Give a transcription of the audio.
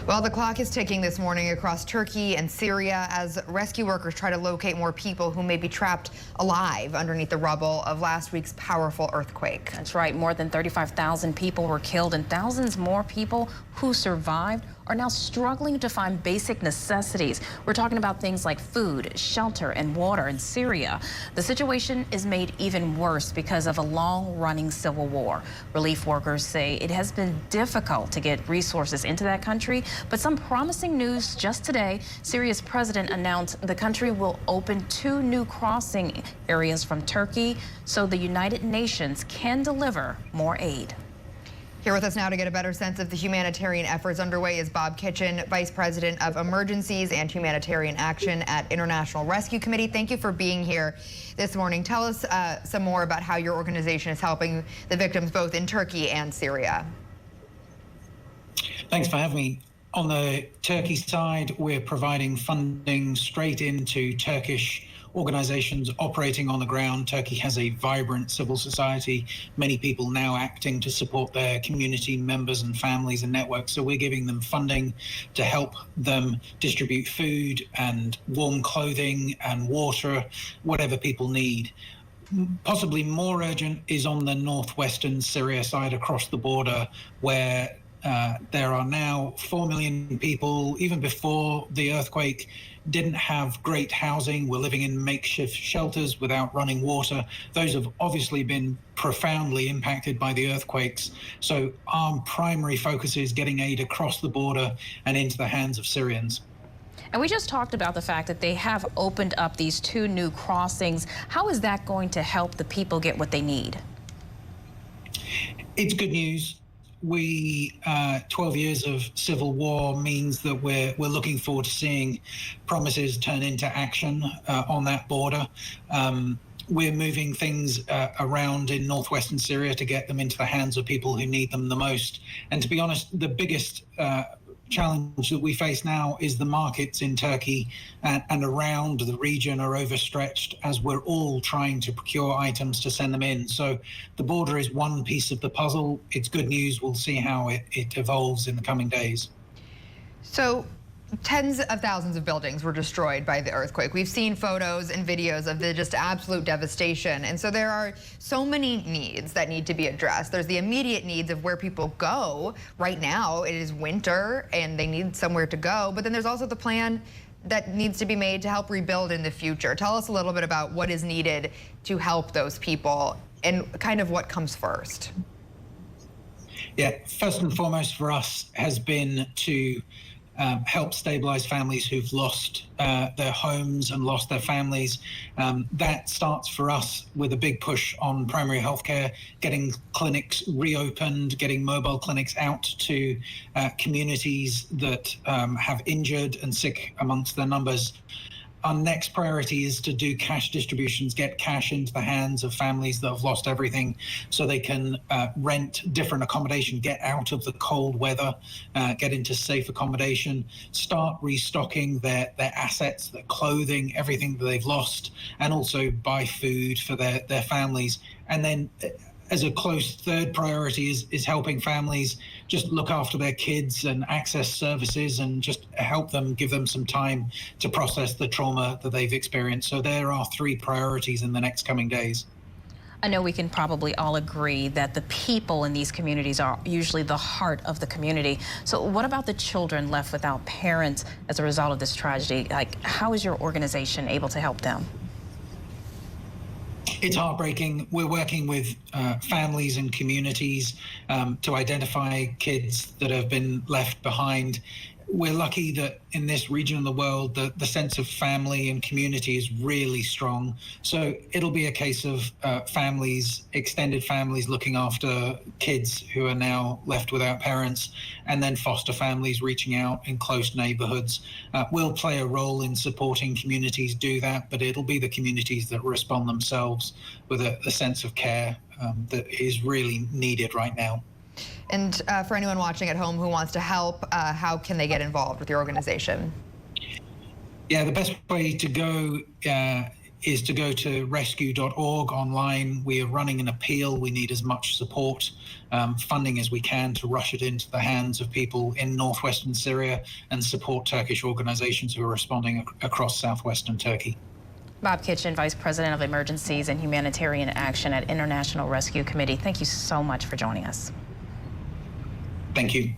Well, the clock is ticking this morning across Turkey and Syria as rescue workers try to locate more people who may be trapped alive underneath the rubble of last week's powerful earthquake. That's right. More than 35,000 people were killed and thousands more people who survived are now struggling to find basic necessities. We're talking about things like food, shelter, and water in Syria. The situation is made even worse because of a long-running civil war. Relief workers say it has been difficult to get resources into that country, but some promising news just today. Syria's president announced the country will open 2 new crossing areas from Turkey so the United Nations can deliver more aid. Here with us now to get a better sense of the humanitarian efforts underway is Bob Kitchen, Vice President of Emergencies and Humanitarian Action at International Rescue Committee. Thank you for being here this morning. Tell us some more about how your organization is helping the victims both in Turkey and Syria. Thanks for having me. On the Turkey side, we're providing funding straight into Turkish organizations operating on the ground. Turkey has a vibrant civil society, many people now acting to support their community members and families and networks. So we're giving them funding to help them distribute food and warm clothing and water, whatever people need. Possibly more urgent is on the northwestern Syria side across the border, where there are now 4 million people, even before the earthquake, didn't have great housing, were living in makeshift shelters without running water. Those have obviously been profoundly impacted by the earthquakes. So our primary focus is getting aid across the border and into the hands of Syrians. And we just talked about the fact that they have opened up these 2 new crossings. How is that going to help the people get what they need? It's good news. 12 years of civil war means that we're looking forward to seeing promises turn into action on that border. We're moving things around in northwestern Syria to get them into the hands of people who need them the most. And to be honest, the biggest challenge that we face now is the markets in Turkey and around the region are overstretched as we're all trying to procure items to send them in. So the border is one piece of the puzzle. It's good news. We'll see how it evolves in the coming days. So tens of thousands of buildings were destroyed by the earthquake. We've seen photos and videos of the just absolute devastation. And so there are so many needs that need to be addressed. There's the immediate needs of where people go. Right now, it is winter and they need somewhere to go. But then there's also the plan that needs to be made to help rebuild in the future. Tell us a little bit about what is needed to help those people and kind of what comes first. Yeah, first and foremost for us has been to help stabilize families who've lost their homes and lost their families. That starts for us with a big push on primary healthcare, getting clinics reopened, getting mobile clinics out to communities that have injured and sick amongst their numbers. Our next priority is to do cash distributions, get cash into the hands of families that have lost everything so they can rent different accommodation, get out of the cold weather, get into safe accommodation, start restocking their assets, their clothing, everything that they've lost, and also buy food for their families. And then as a close third priority is helping families just look after their kids and access services and just help them, give them some time to process the trauma that they've experienced. So there are 3 priorities in the next coming days. I know we can probably all agree that the people in these communities are usually the heart of the community. So what about the children left without parents as a result of this tragedy? Like, how is your organization able to help them? It's heartbreaking. We're working with families and communities to identify kids that have been left behind. We're lucky that in this region of the world, the sense of family and community is really strong. So it'll be a case of families, extended families looking after kids who are now left without parents, and then foster families reaching out in close neighborhoods. We'll play a role in supporting communities do that, but it'll be the communities that respond themselves with a sense of care that is really needed right now. And for anyone watching at home who wants to help, how can they get involved with your organization? Yeah, the best way to go is to go to rescue.org online. We are running an appeal. We need as much support, funding as we can to rush it into the hands of people in northwestern Syria and support Turkish organizations who are responding across southwestern Turkey. Bob Kitchen, Vice President of Emergencies and Humanitarian Action at International Rescue Committee. Thank you so much for joining us. Thank you.